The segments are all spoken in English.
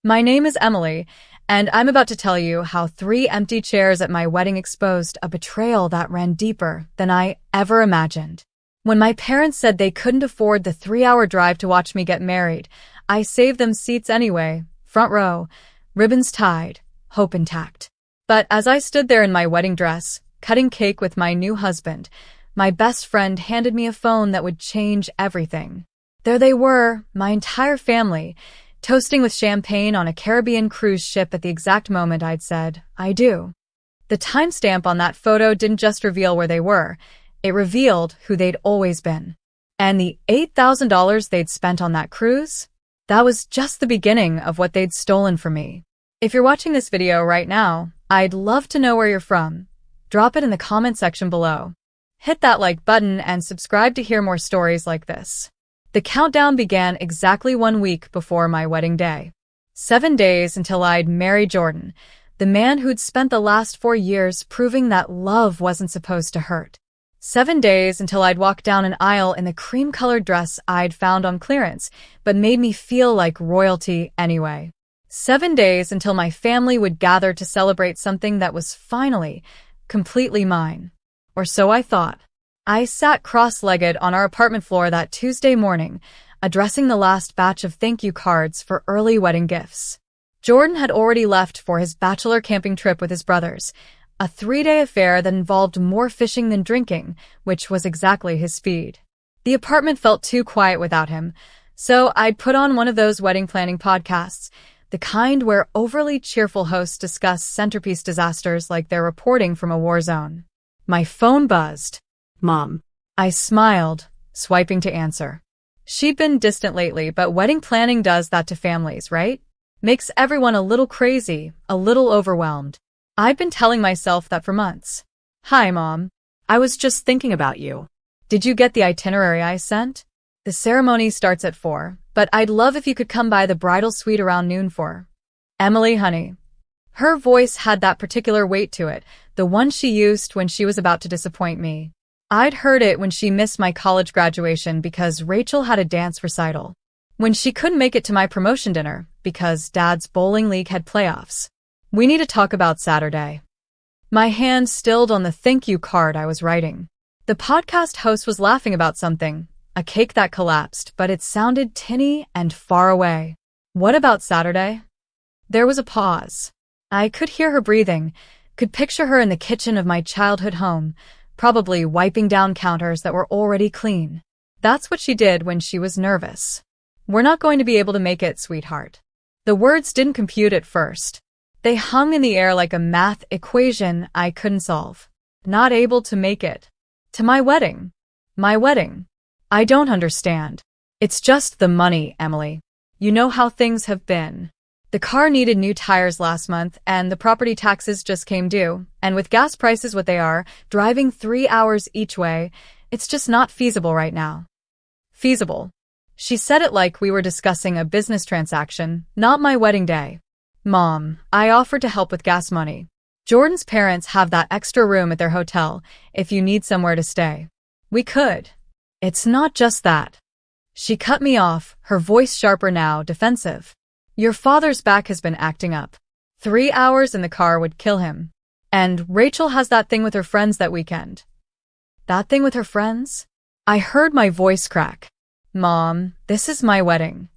My name is Emily, and I'm about to tell you how 3 empty chairs at my wedding exposed a betrayal that ran deeper than I ever imagined. When my parents said they couldn't afford the 3-hour drive to watch me get married, I saved them seats anyway, front row, ribbons tied, hope intact. But as I stood there in my wedding dress, cutting cake with my new husband, my best friend handed me a phone that would change everything. There they were, my entire family, toasting with champagne on a Caribbean cruise ship at the exact moment I'd said, I do. The timestamp on that photo didn't just reveal where they were, it revealed who they'd always been. And the $8,000 they'd spent on that cruise? That was just the beginning of what they'd stolen from me. If you're watching this video right now, I'd love to know where you're from. Drop it in the comment section below. Hit that like button and subscribe to hear more stories like this. The countdown began exactly 1 week before my wedding day. 7 days until I'd marry Jordan, the man who'd spent the last 4 years proving that love wasn't supposed to hurt. 7 days until I'd walk down an aisle in the cream-colored dress I'd found on clearance, but made me feel like royalty anyway. 7 days until my family would gather to celebrate something that was finally, completely mine. Or so I thought. I sat cross-legged on our apartment floor that Tuesday morning, addressing the last batch of thank you cards for early wedding gifts. Jordan had already left for his bachelor camping trip with his brothers, a 3-day affair that involved more fishing than drinking, which was exactly his speed. The apartment felt too quiet without him, so I'd put on one of those wedding planning podcasts, the kind where overly cheerful hosts discuss centerpiece disasters like they're reporting from a war zone. My phone buzzed. Mom. I smiled, swiping to answer. She'd been distant lately, but wedding planning does that to families, right? Makes everyone a little crazy, a little overwhelmed. I'd been telling myself that for months. Hi, Mom. I was just thinking about you. Did you get the itinerary I sent? The ceremony starts at 4, but I'd love if you could come by the bridal suite around noon for Emily, honey. Her voice had that particular weight to it, the one she used when she was about to disappoint me. I'd heard it when she missed my college graduation because Rachel had a dance recital. When she couldn't make it to my promotion dinner because Dad's bowling league had playoffs. We need to talk about Saturday. My hand stilled on the thank you card I was writing. The podcast host was laughing about something, a cake that collapsed, but it sounded tinny and far away. What about Saturday? There was a pause. I could hear her breathing, could picture her in the kitchen of my childhood home, probably wiping down counters that were already clean. That's what she did when she was nervous. We're not going to be able to make it, sweetheart. The words didn't compute at first. They hung in the air like a math equation I couldn't solve. Not able to make it. To my wedding. My wedding. I don't understand. It's just the money, Emily. You know how things have been. The car needed new tires last month, and the property taxes just came due, and with gas prices what they are, driving 3 hours each way, it's just not feasible right now. Feasible. She said it like we were discussing a business transaction, not my wedding day. Mom, I offered to help with gas money. Jordan's parents have that extra room at their hotel if you need somewhere to stay. We could. It's not just that. She cut me off, her voice sharper now, defensive. Your father's back has been acting up. 3 hours in the car would kill him. And Rachel has that thing with her friends that weekend. That thing with her friends? I heard my voice crack. Mom, this is my wedding.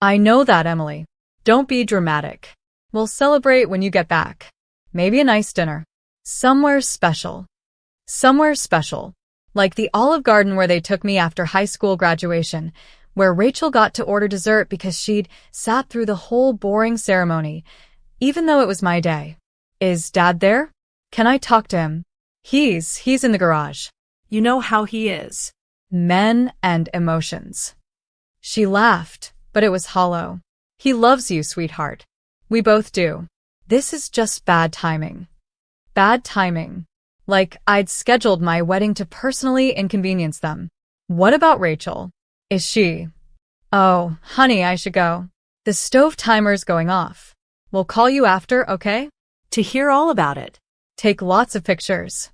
I know that, Emily. Don't be dramatic. We'll celebrate when you get back. Maybe a nice dinner. Somewhere special. Somewhere special. Like the Olive Garden where they took me after high school graduation, where Rachel got to order dessert because she'd sat through the whole boring ceremony, even though it was my day. Is Dad there? Can I talk to him? He's in the garage. You know how he is. Men and emotions. She laughed, but it was hollow. He loves you, sweetheart. We both do. This is just bad timing. Bad timing. Like I'd scheduled my wedding to personally inconvenience them. What about Rachel? Is she? Oh, honey, I should go. The stove timer's going off. We'll call you after, okay? To hear all about it. Take lots of pictures.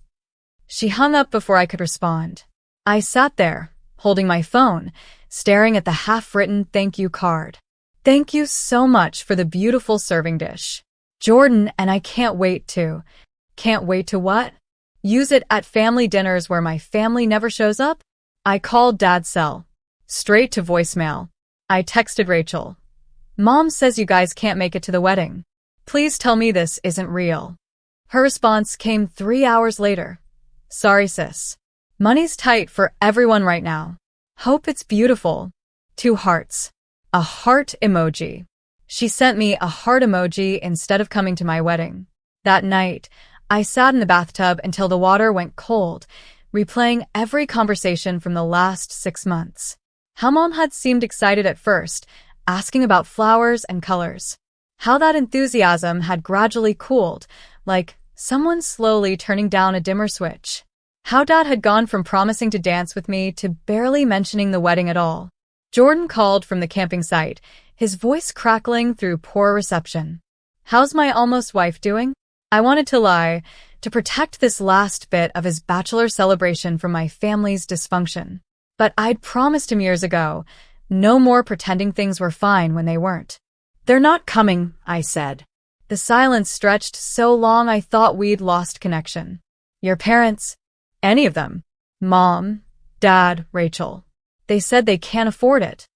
She hung up before I could respond. I sat there, holding my phone, staring at the half-written thank you card. Thank you so much for the beautiful serving dish. Jordan, and I can't wait to. Can't wait to what? Use it at family dinners where my family never shows up? I called Dad's cell. Straight to voicemail. I texted Rachel. Mom says you guys can't make it to the wedding. Please tell me this isn't real. Her response came 3 hours later. Sorry, sis. Money's tight for everyone right now. Hope it's beautiful. 2 hearts. A heart emoji. She sent me a heart emoji instead of coming to my wedding. That night, I sat in the bathtub until the water went cold, replaying every conversation from the last 6 months. How Mom had seemed excited at first, asking about flowers and colors. How that enthusiasm had gradually cooled, like someone slowly turning down a dimmer switch. How Dad had gone from promising to dance with me to barely mentioning the wedding at all. Jordan called from the camping site, his voice crackling through poor reception. How's my almost wife doing? I wanted to lie, to protect this last bit of his bachelor celebration from my family's dysfunction. But I'd promised him years ago, no more pretending things were fine when they weren't. They're not coming, I said. The silence stretched so long I thought we'd lost connection. Your parents? Any of them? Mom, Dad, Rachel. They said they can't afford it.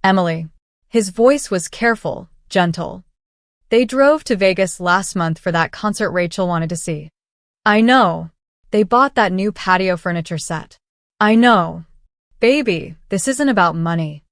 Emily. His voice was careful, gentle. They drove to Vegas last month for that concert Rachel wanted to see. I know. They bought that new patio furniture set. I know. Baby, this isn't about money.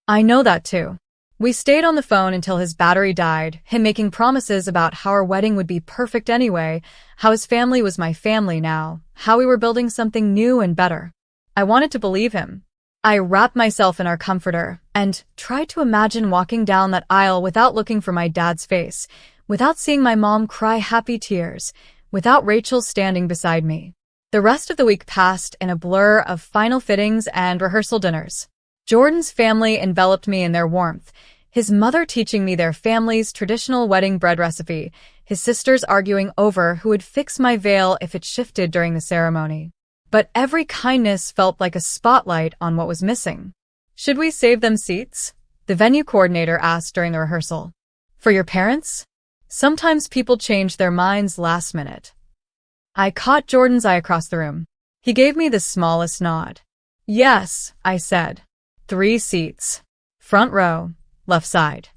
I know that too. We stayed on the phone until his battery died, him making promises about how our wedding would be perfect anyway, how his family was my family now, how we were building something new and better. I wanted to believe him. I wrapped myself in our comforter and tried to imagine walking down that aisle without looking for my dad's face, without seeing my mom cry happy tears, without Rachel standing beside me. The rest of the week passed in a blur of final fittings and rehearsal dinners. Jordan's family enveloped me in their warmth, his mother teaching me their family's traditional wedding bread recipe, his sisters arguing over who would fix my veil if it shifted during the ceremony. But every kindness felt like a spotlight on what was missing. Should we save them seats? The venue coordinator asked during the rehearsal. For your parents? Sometimes people change their minds last minute. I caught Jordan's eye across the room. He gave me the smallest nod. Yes, I said. 3 seats. Front row, left side.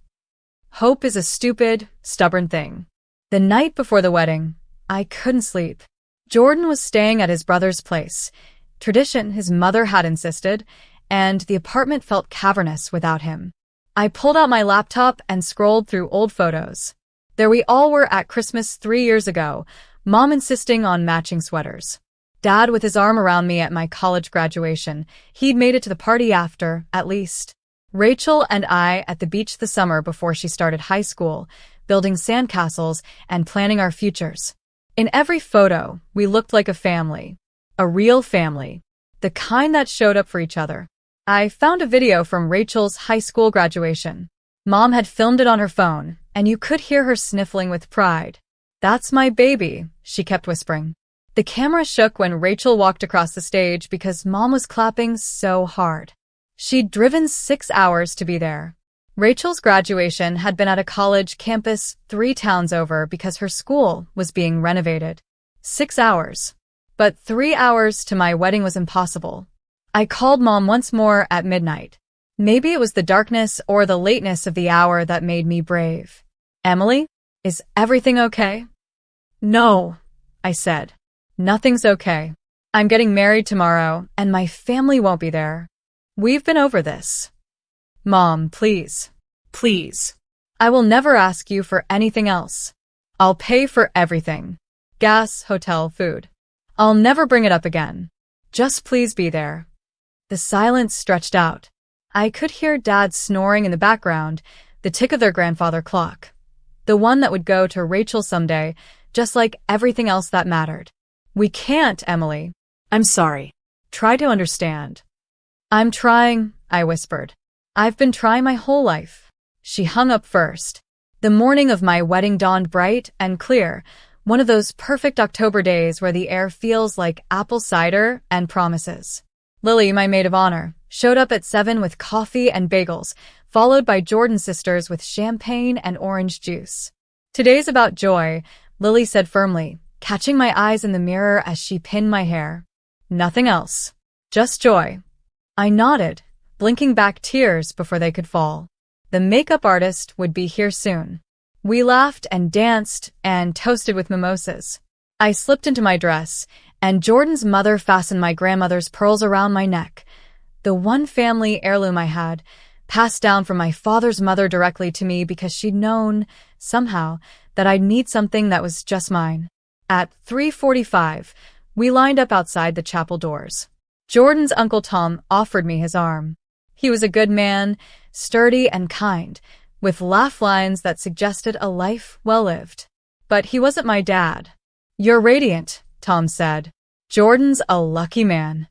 Hope is a stupid, stubborn thing. The night before the wedding, I couldn't sleep. Jordan was staying at his brother's place, tradition his mother had insisted, and the apartment felt cavernous without him. I pulled out my laptop and scrolled through old photos. There we all were at Christmas 3 years ago, Mom insisting on matching sweaters. Dad with his arm around me at my college graduation. He'd made it to the party after, at least. Rachel and I at the beach the summer before she started high school, building sandcastles and planning our futures. In every photo, we looked like a family. A real family. The kind that showed up for each other. I found a video from Rachel's high school graduation. Mom had filmed it on her phone, and you could hear her sniffling with pride. That's my baby, she kept whispering. The camera shook when Rachel walked across the stage because Mom was clapping so hard. She'd driven 6 hours to be there. Rachel's graduation had been at a college campus 3 towns over because her school was being renovated. 6 hours. But 3 hours to my wedding was impossible. I called Mom once more at midnight. Maybe it was the darkness or the lateness of the hour that made me brave. Emily, is everything okay? No, I said. Nothing's okay. I'm getting married tomorrow, and my family won't be there. We've been over this. Mom, please. Please. I will never ask you for anything else. I'll pay for everything. Gas, hotel, food. I'll never bring it up again. Just please be there. The silence stretched out. I could hear Dad snoring in the background, the tick of their grandfather clock. The one that would go to Rachel someday, just like everything else that mattered. We can't, Emily. I'm sorry. Try to understand. I'm trying, I whispered. I've been trying my whole life. She hung up first. The morning of my wedding dawned bright and clear, one of those perfect October days where the air feels like apple cider and promises. Lily, my maid of honor, showed up at 7 with coffee and bagels, followed by Jordan's sisters with champagne and orange juice. "Today's about joy," Lily said firmly, catching my eyes in the mirror as she pinned my hair. "Nothing else. Just joy." I nodded, blinking back tears before they could fall. The makeup artist would be here soon. We laughed and danced and toasted with mimosas. I slipped into my dress, and Jordan's mother fastened my grandmother's pearls around my neck. The one family heirloom I had, passed down from my father's mother directly to me because she'd known, somehow, that I'd need something that was just mine. At 3:45, we lined up outside the chapel doors. Jordan's Uncle Tom offered me his arm. He was a good man, sturdy and kind, with laugh lines that suggested a life well lived. But he wasn't my dad. "You're radiant," Tom said. "Jordan's a lucky man."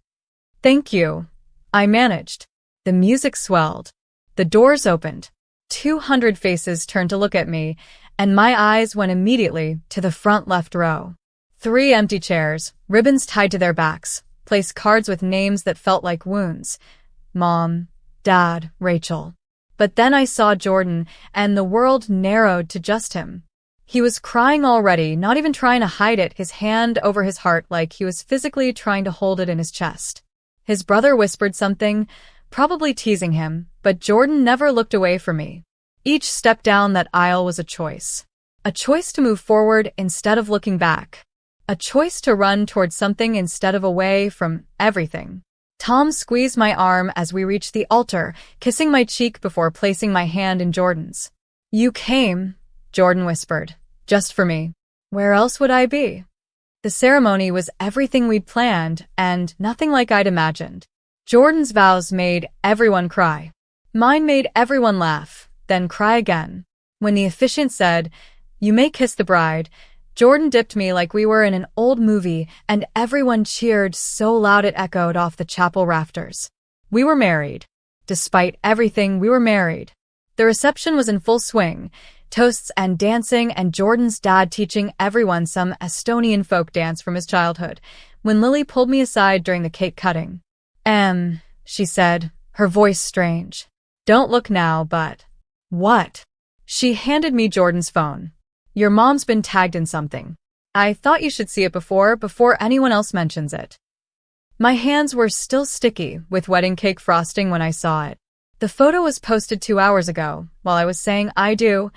"Thank you," I managed. The music swelled. The doors opened. 200 faces turned to look at me, and my eyes went immediately to the front left row. 3 empty chairs, ribbons tied to their backs, placed cards with names that felt like wounds. Mom, Dad, Rachel. But then I saw Jordan, and the world narrowed to just him. He was crying already, not even trying to hide it, his hand over his heart like he was physically trying to hold it in his chest. His brother whispered something, probably teasing him, but Jordan never looked away from me. Each step down that aisle was a choice. A choice to move forward instead of looking back. A choice to run towards something instead of away from everything. Tom squeezed my arm as we reached the altar, kissing my cheek before placing my hand in Jordan's. "You came," Jordan whispered, "just for me. Where else would I be?" The ceremony was everything we'd planned, and nothing like I'd imagined. Jordan's vows made everyone cry. Mine made everyone laugh, then cry again. When the officiant said, "You may kiss the bride," Jordan dipped me like we were in an old movie, and everyone cheered so loud it echoed off the chapel rafters. We were married. Despite everything, we were married. The reception was in full swing, toasts and dancing, and Jordan's dad teaching everyone some Estonian folk dance from his childhood, when Lily pulled me aside during the cake cutting. She said, her voice strange. "Don't look now, but..." "What?" She handed me Jordan's phone. "Your mom's been tagged in something. I thought you should see it before anyone else mentions it." My hands were still sticky with wedding cake frosting when I saw it. The photo was posted 2 hours ago, while I was saying I do,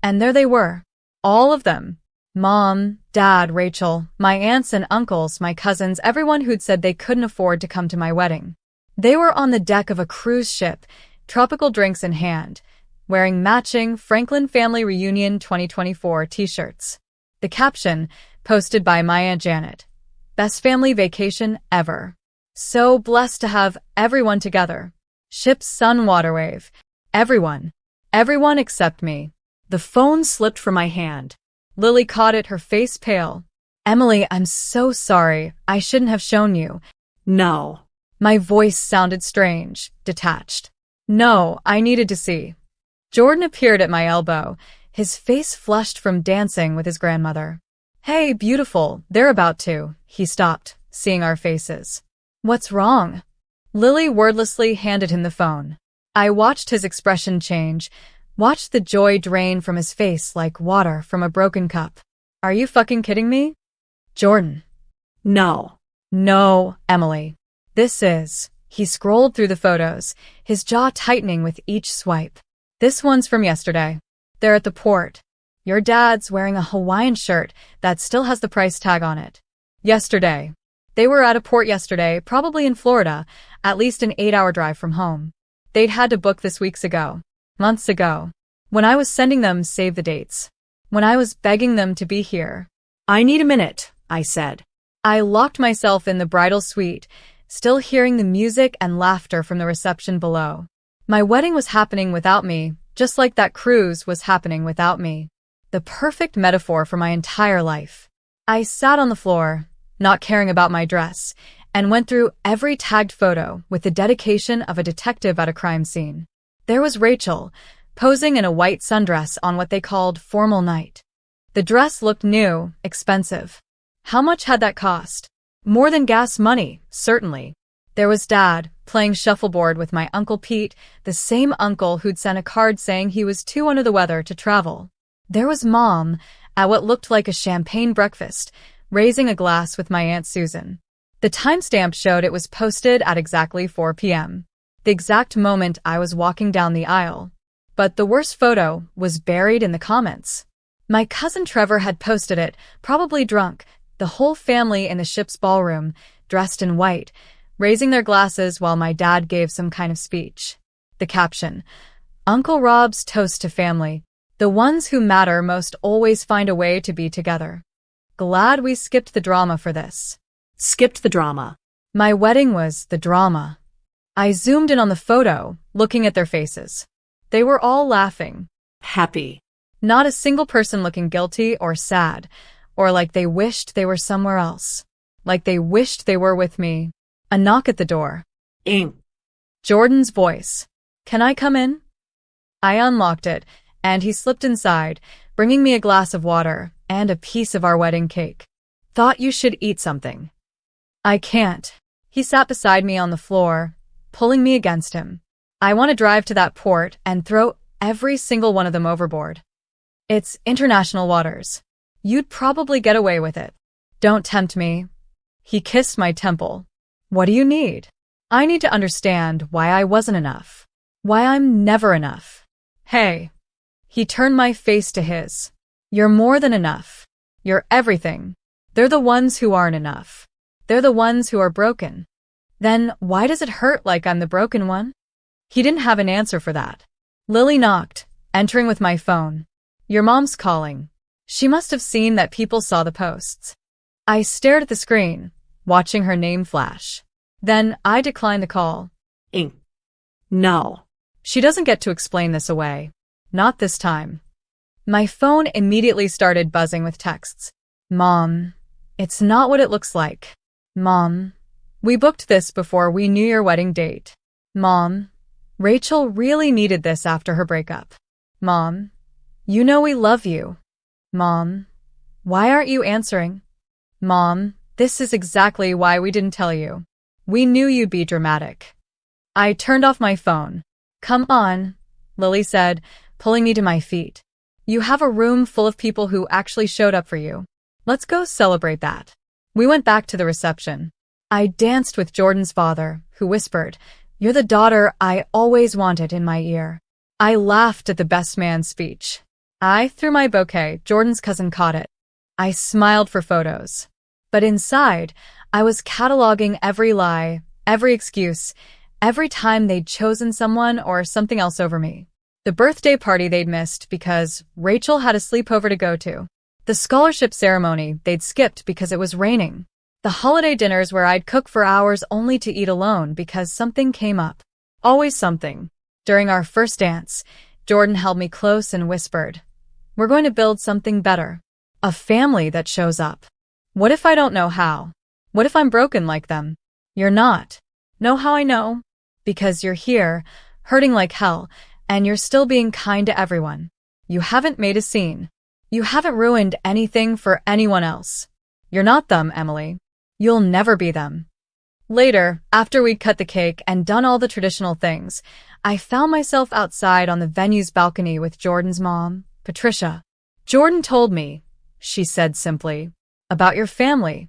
and there they were. All of them. Mom, Dad, Rachel, my aunts and uncles, my cousins, everyone who'd said they couldn't afford to come to my wedding. They were on the deck of a cruise ship, tropical drinks in hand, wearing matching Franklin Family Reunion 2024 t-shirts. The caption, posted by my Aunt Janet. "Best family vacation ever. So blessed to have everyone together. Ship's sun water wave. Everyone. Everyone except me." The phone slipped from my hand. Lily caught it, her face pale. "Emily, I'm so sorry. I shouldn't have shown you." "No." My voice sounded strange, detached. "No, I needed to see." Jordan appeared at my elbow, his face flushed from dancing with his grandmother. "Hey, beautiful, they're about to." He stopped, seeing our faces. "What's wrong?" Lily wordlessly handed him the phone. I watched his expression change, watched the joy drain from his face like water from a broken cup. "Are you fucking kidding me?" "Jordan." "No." "No, Emily. This is..." He scrolled through the photos, his jaw tightening with each swipe. "This one's from yesterday. They're at the port. Your dad's wearing a Hawaiian shirt that still has the price tag on it. Yesterday. They were at a port yesterday, probably in Florida, at least an 8-hour drive from home. They'd had to book this weeks ago. Months ago. When I was sending them save the dates. When I was begging them to be here." "I need a minute," I said. I locked myself in the bridal suite, still hearing the music and laughter from the reception below. My wedding was happening without me, just like that cruise was happening without me. The perfect metaphor for my entire life. I sat on the floor, not caring about my dress, and went through every tagged photo with the dedication of a detective at a crime scene. There was Rachel, posing in a white sundress on what they called formal night. The dress looked new, expensive. How much had that cost? More than gas money, certainly. There was Dad, playing shuffleboard with my Uncle Pete, the same uncle who'd sent a card saying he was too under the weather to travel. There was Mom, at what looked like a champagne breakfast, raising a glass with my Aunt Susan. The timestamp showed it was posted at exactly 4 p.m., the exact moment I was walking down the aisle. But the worst photo was buried in the comments. My cousin Trevor had posted it, probably drunk, the whole family in the ship's ballroom, dressed in white, raising their glasses while my dad gave some kind of speech. The caption, "Uncle Rob's toast to family. The ones who matter most always find a way to be together." Glad we skipped the drama for this. Skipped the drama. My wedding was the drama. I zoomed in on the photo, looking at their faces. They were all laughing. Happy. Not a single person looking guilty or sad, or like they wished they were somewhere else. Like they wished they were with me. A knock at the door. Ink. Jordan's voice. "Can I come in?" I unlocked it, and he slipped inside, bringing me a glass of water and a piece of our wedding cake. "Thought you should eat something." "I can't." He sat beside me on the floor, pulling me against him. "I want to drive to that port and throw every single one of them overboard. It's international waters. You'd probably get away with it. Don't tempt me." He kissed my temple. "What do you need?" "I need to understand why I wasn't enough. Why I'm never enough." "Hey." He turned my face to his. "You're more than enough. You're everything. They're the ones who aren't enough. They're the ones who are broken." "Then why does it hurt like I'm the broken one?" He didn't have an answer for that. Lily knocked, entering with my phone. "Your mom's calling." She must have seen that people saw the posts. I stared at the screen, watching her name flash. Then I declined the call. Ink. No. She doesn't get to explain this away. Not this time. My phone immediately started buzzing with texts. "Mom, it's not what it looks like. Mom, we booked this before we knew your wedding date. Mom, Rachel really needed this after her breakup. Mom, you know we love you. Mom, why aren't you answering? Mom, this is exactly why we didn't tell you. We knew you'd be dramatic." I turned off my phone. "Come on," Lily said, pulling me to my feet. "You have a room full of people who actually showed up for you. Let's go celebrate that." We went back to the reception. I danced with Jordan's father, who whispered, "You're the daughter I always wanted," in my ear. I laughed at the best man speech. I threw my bouquet. Jordan's cousin caught it. I smiled for photos. But inside, I was cataloging every lie, every excuse, every time they'd chosen someone or something else over me. The birthday party they'd missed because Rachel had a sleepover to go to. The scholarship ceremony they'd skipped because it was raining. The holiday dinners where I'd cook for hours only to eat alone because something came up. Always something. During our first dance, Jordan held me close and whispered, "We're going to build something better. A family that shows up." What if I don't know how? What if I'm broken like them? You're not. Know how I know? Because you're here, hurting like hell, and you're still being kind to everyone. You haven't made a scene. You haven't ruined anything for anyone else. You're not them, Emily. You'll never be them. Later, after we'd cut the cake and done all the traditional things, I found myself outside on the venue's balcony with Jordan's mom, Patricia. "Jordan told me," she said simply, "about your family."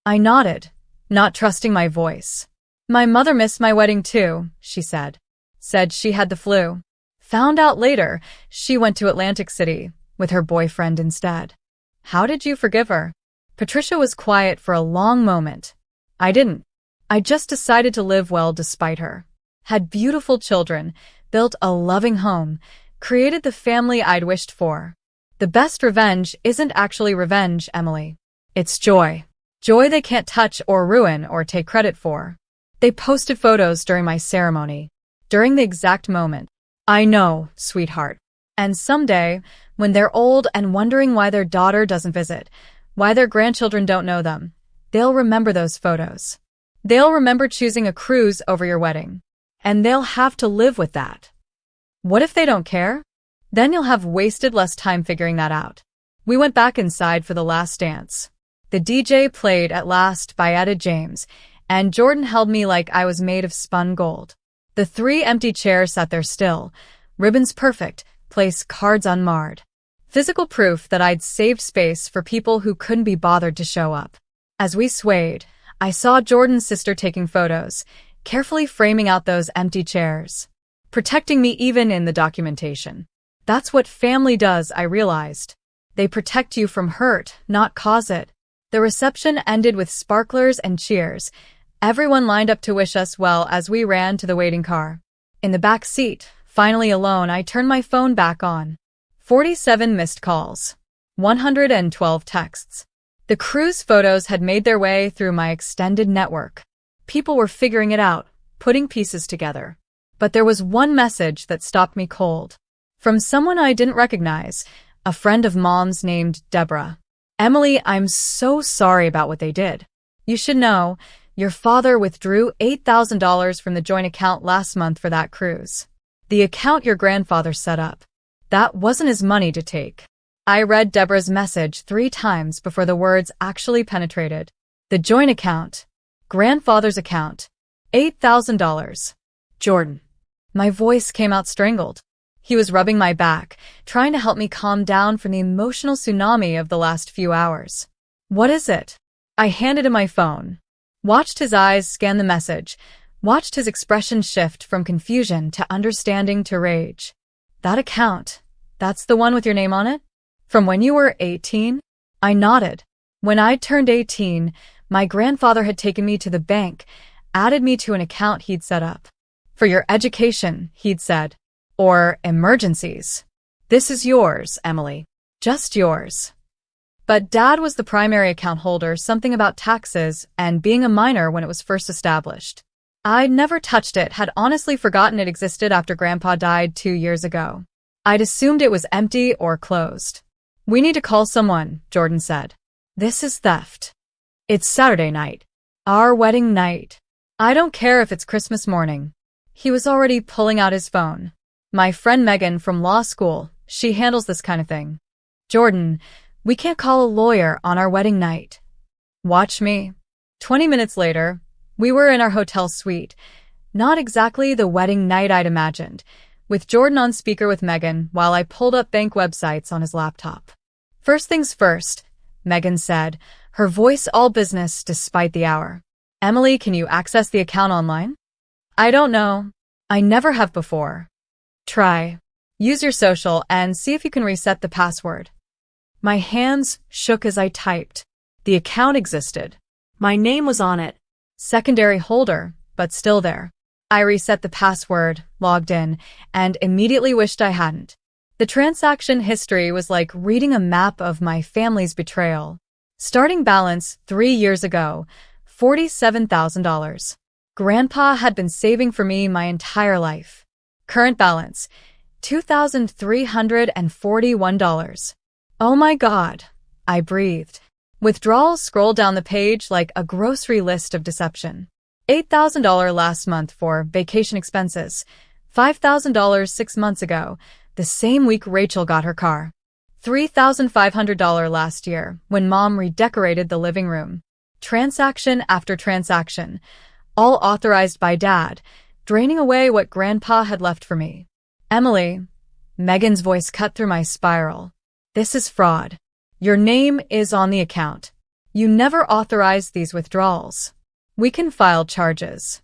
I nodded, not trusting my voice. "My mother missed my wedding too," she said. Said she had the flu. Found out later she went to Atlantic City with her boyfriend instead. How did you forgive her? Patricia was quiet for a long moment. I didn't. I just decided to live well despite her. Had beautiful children, built a loving home, created the family I'd wished for. The best revenge isn't actually revenge, Emily. It's joy. Joy they can't touch or ruin or take credit for. They posted photos during my ceremony, during the exact moment. I know, sweetheart. And someday, when they're old and wondering why their daughter doesn't visit, why their grandchildren don't know them, they'll remember those photos. They'll remember choosing a cruise over your wedding. And they'll have to live with that. What if they don't care? Then you'll have wasted less time figuring that out. We went back inside for the last dance. The DJ played At Last by Etta James, and Jordan held me like I was made of spun gold. The 3 empty chairs sat there still, ribbons perfect, place cards unmarred. Physical proof that I'd saved space for people who couldn't be bothered to show up. As we swayed, I saw Jordan's sister taking photos, carefully framing out those empty chairs, protecting me even in the documentation. That's what family does, I realized. They protect you from hurt, not cause it. The reception ended with sparklers and cheers. Everyone lined up to wish us well as we ran to the waiting car. In the back seat, finally alone, I turned my phone back on. 47 missed calls. 112 texts. The cruise photos had made their way through my extended network. People were figuring it out, putting pieces together. But there was one message that stopped me cold. From someone I didn't recognize, a friend of Mom's named Deborah. Emily, I'm so sorry about what they did. You should know, your father withdrew $8,000 from the joint account last month for that cruise. The account your grandfather set up. That wasn't his money to take. I read Deborah's message 3 times before the words actually penetrated. The joint account. Grandfather's account. $8,000. Jordan. My voice came out strangled. He was rubbing my back, trying to help me calm down from the emotional tsunami of the last few hours. What is it? I handed him my phone. Watched his eyes scan the message. Watched his expression shift from confusion to understanding to rage. That account. That's the one with your name on it? From when you were 18? I nodded. When I turned 18, my grandfather had taken me to the bank, added me to an account he'd set up. For your education, he'd said. Or emergencies. This is yours, Emily. Just yours. But Dad was the primary account holder, something about taxes and being a minor when it was first established. I'd never touched it, had honestly forgotten it existed after Grandpa died 2 years ago. I'd assumed it was empty or closed. We need to call someone, Jordan said. This is theft. It's Saturday night. Our wedding night. I don't care if it's Christmas morning. He was already pulling out his phone. My friend Megan from law school, she handles this kind of thing. Jordan, we can't call a lawyer on our wedding night. Watch me. 20 minutes later, we were in our hotel suite. Not exactly the wedding night I'd imagined, with Jordan on speaker with Megan while I pulled up bank websites on his laptop. First things first, Megan said, her voice all business despite the hour. Emily, can you access the account online? I don't know. I never have before. Try. Use your social and see if you can reset the password. My hands shook as I typed. The account existed. My name was on it. Secondary holder, but still there. I reset the password, logged in, and immediately wished I hadn't. The transaction history was like reading a map of my family's betrayal. Starting balance 3 years ago, $47,000. Grandpa had been saving for me my entire life. Current balance, $2,341. Oh my God, I breathed. Withdrawals scrolled down the page like a grocery list of deception. $8,000 last month for vacation expenses. $5,000 6 months ago, the same week Rachel got her car. $3,500 last year when Mom redecorated the living room. Transaction after transaction, all authorized by Dad, draining away what Grandpa had left for me. Emily, Megan's voice cut through my spiral. This is fraud. Your name is on the account. You never authorized these withdrawals. We can file charges.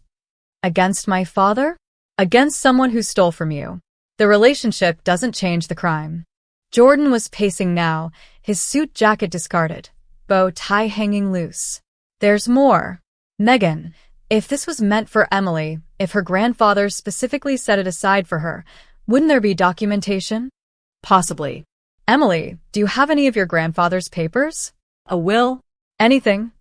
Against my father? Against someone who stole from you. The relationship doesn't change the crime. Jordan was pacing now, his suit jacket discarded, bow tie hanging loose. There's more. Megan, if this was meant for Emily, if her grandfather specifically set it aside for her, wouldn't there be documentation? Possibly. Emily, do you have any of your grandfather's papers? A will? Anything?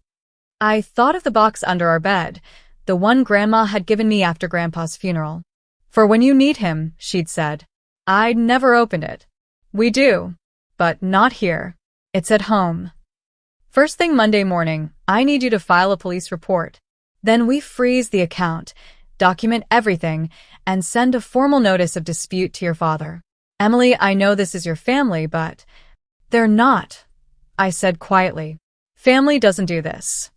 I thought of the box under our bed, the one Grandma had given me after Grandpa's funeral. For when you need him, she'd said. I'd never opened it. We do, but not here. It's at home. First thing Monday morning, I need you to file a police report. Then we freeze the account, document everything, and send a formal notice of dispute to your father. Emily, I know this is your family, but they're not, I said quietly. Family doesn't do this.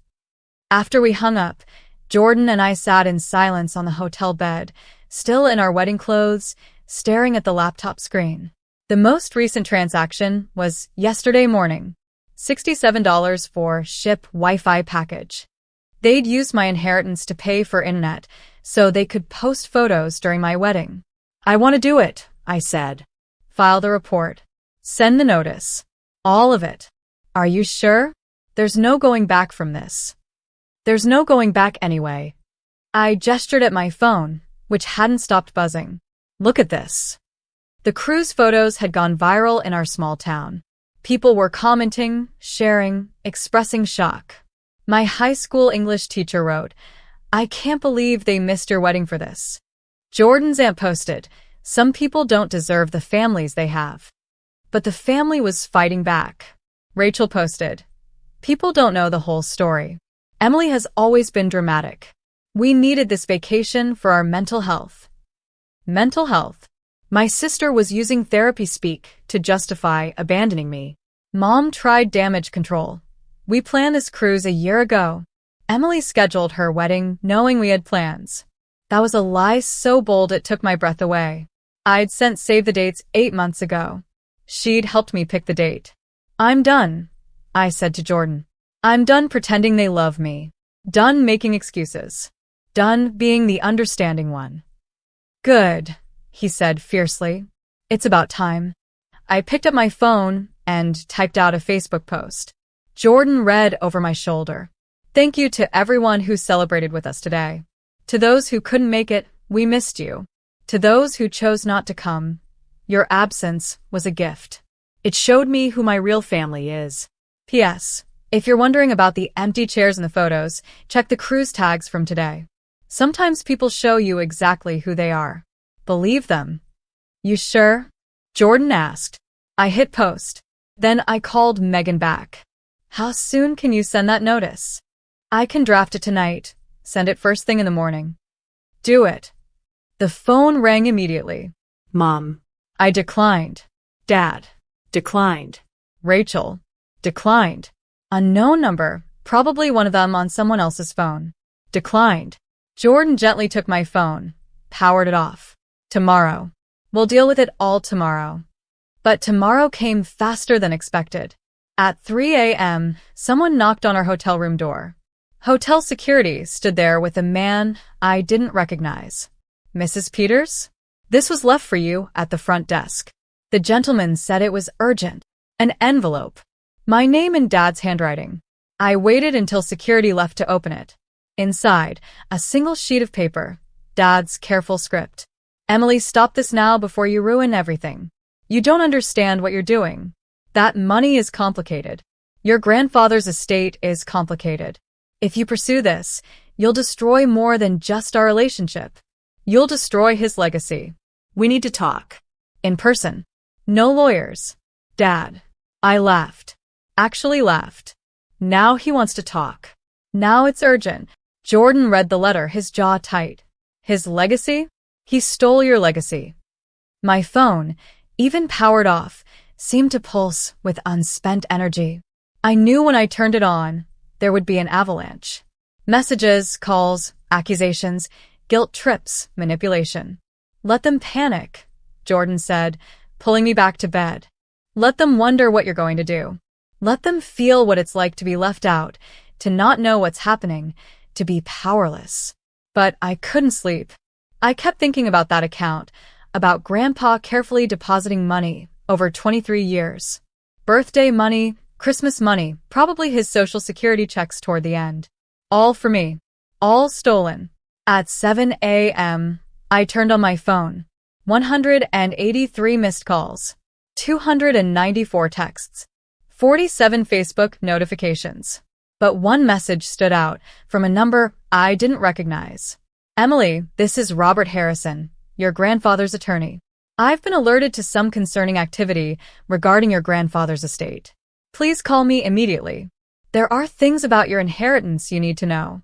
After we hung up, Jordan and I sat in silence on the hotel bed, still in our wedding clothes, staring at the laptop screen. The most recent transaction was yesterday morning. $67 for ship Wi-Fi package. They'd used my inheritance to pay for internet so they could post photos during my wedding. I want to do it, I said. File the report. Send the notice. All of it. Are you sure? There's no going back from this. There's no going back anyway. I gestured at my phone, which hadn't stopped buzzing. Look at this. The cruise photos had gone viral in our small town. People were commenting, sharing, expressing shock. My high school English teacher wrote, "I can't believe they missed your wedding for this." Jordan's aunt posted, "Some people don't deserve the families they have." But the family was fighting back. Rachel posted, "People don't know the whole story. Emily has always been dramatic. We needed this vacation for our mental health." Mental health. My sister was using therapy speak to justify abandoning me. Mom tried damage control. We planned this cruise a year ago. Emily scheduled her wedding knowing we had plans. That was a lie so bold it took my breath away. I'd sent save the dates 8 months ago. She'd helped me pick the date. "I'm done," I said to Jordan. "I'm done pretending they love me. Done making excuses. Done being the understanding one." "Good," he said fiercely. "It's about time." I picked up my phone and typed out a Facebook post. Jordan read over my shoulder. "Thank you to everyone who celebrated with us today. To those who couldn't make it, we missed you. To those who chose not to come, your absence was a gift. It showed me who my real family is. P.S. If you're wondering about the empty chairs in the photos, check the cruise tags from today. Sometimes people show you exactly who they are. Believe them." "You sure?" Jordan asked. I hit post. Then I called Megan back. "How soon can you send that notice?" "I can draft it tonight. Send it first thing in the morning." "Do it." The phone rang immediately. Mom. I declined. Dad. Declined. Rachel. Declined. Unknown number, probably one of them on someone else's phone. Declined. Jordan gently took my phone, powered it off. "Tomorrow. We'll deal with it all tomorrow." But tomorrow came faster than expected. At 3 a.m., someone knocked on our hotel room door. Hotel security stood there with a man I didn't recognize. "Mrs. Peters? This was left for you at the front desk." The gentleman said it was urgent. An envelope. My name in Dad's handwriting. I waited until security left to open it. Inside, a single sheet of paper. Dad's careful script. "Emily, stop this now before you ruin everything. You don't understand what you're doing. That money is complicated. Your grandfather's estate is complicated. If you pursue this, you'll destroy more than just our relationship. You'll destroy his legacy. We need to talk. In person. No lawyers." "Dad." I laughed. Actually laughed. Now he wants to talk. Now it's urgent. Jordan read the letter, his jaw tight. "His legacy? He stole your legacy." My phone, even powered off, seemed to pulse with unspent energy. I knew when I turned it on, there would be an avalanche. Messages, calls, accusations, guilt trips, manipulation. "Let them panic," Jordan said, pulling me back to bed. "Let them wonder what you're going to do. Let them feel what it's like to be left out, to not know what's happening, to be powerless." But I couldn't sleep. I kept thinking about that account, about Grandpa carefully depositing money over 23 years. Birthday money, Christmas money, probably his Social Security checks toward the end. All for me. All stolen. At 7 a.m., I turned on my phone. 183 missed calls. 294 texts. 47 Facebook notifications. But one message stood out from a number I didn't recognize. "Emily, this is Robert Harrison, your grandfather's attorney. I've been alerted to some concerning activity regarding your grandfather's estate. Please call me immediately. There are things about your inheritance you need to know."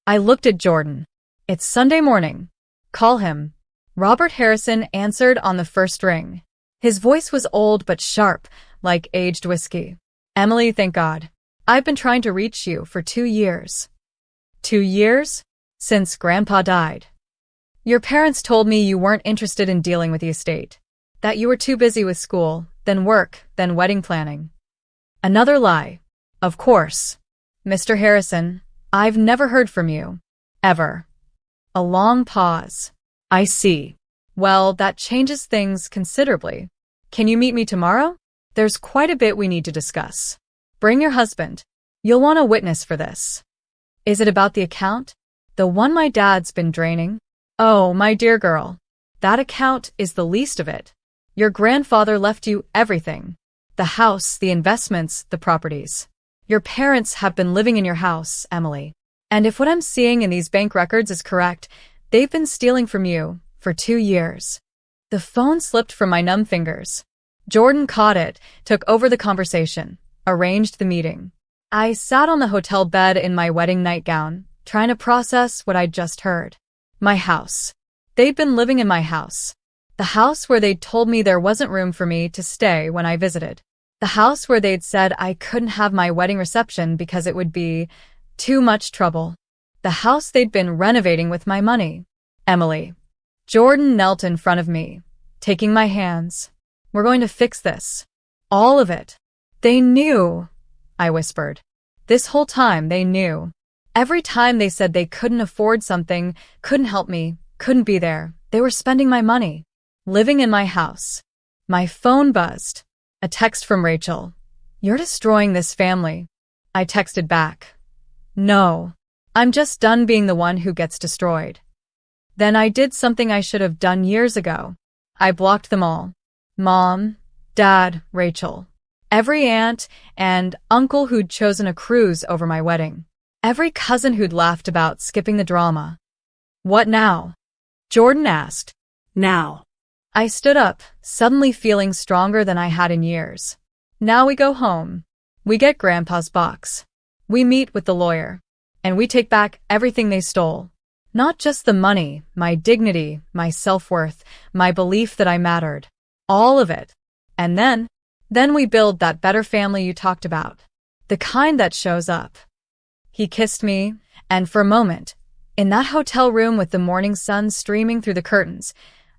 I looked at Jordan. "It's Sunday morning. Call him." Robert Harrison answered on the first ring. His voice was old but sharp, like aged whiskey. "Emily, thank God. I've been trying to reach you for 2 years." 2 years? since Grandpa died. Your parents told me you weren't interested in dealing with the estate, that you were too busy with school, then work, then wedding planning. Another lie. Of course. Mr. Harrison, I've never heard from you. Ever. A long pause. I see. Well, that changes things considerably. Can you meet me tomorrow? There's quite a bit we need to discuss. Bring your husband. You'll want a witness for this. Is it about the account? The one my dad's been draining? Oh, my dear girl. That account is the least of it. Your grandfather left you everything. The house, the investments, the properties. Your parents have been living in your house, Emily. And if what I'm seeing in these bank records is correct, they've been stealing from you for 2 years. The phone slipped from my numb fingers. Jordan caught it, took over the conversation, arranged the meeting. I sat on the hotel bed in my wedding nightgown, trying to process what I'd just heard. My house. They'd been living in my house. The house where they'd told me there wasn't room for me to stay when I visited. The house where they'd said I couldn't have my wedding reception because it would be too much trouble. The house they'd been renovating with my money. Emily. Jordan knelt in front of me, taking my hands. We're going to fix this. All of it. They knew, I whispered. This whole time they knew. Every time they said they couldn't afford something, couldn't help me, couldn't be there, they were spending my money. Living in my house. My phone buzzed. A text from Rachel. You're destroying this family. I texted back. No. I'm just done being the one who gets destroyed. Then I did something I should have done years ago. I blocked them all. Mom, Dad, Rachel. Every aunt and uncle who'd chosen a cruise over my wedding. Every cousin who'd laughed about skipping the drama. What now? Jordan asked. Now. I stood up, suddenly feeling stronger than I had in years. Now we go home. We get Grandpa's box. We meet with the lawyer. And we take back everything they stole. Not just the money, my dignity, my self-worth, my belief that I mattered. All of it. And then we build that better family you talked about. The kind that shows up. He kissed me, and for a moment, in that hotel room with the morning sun streaming through the curtains,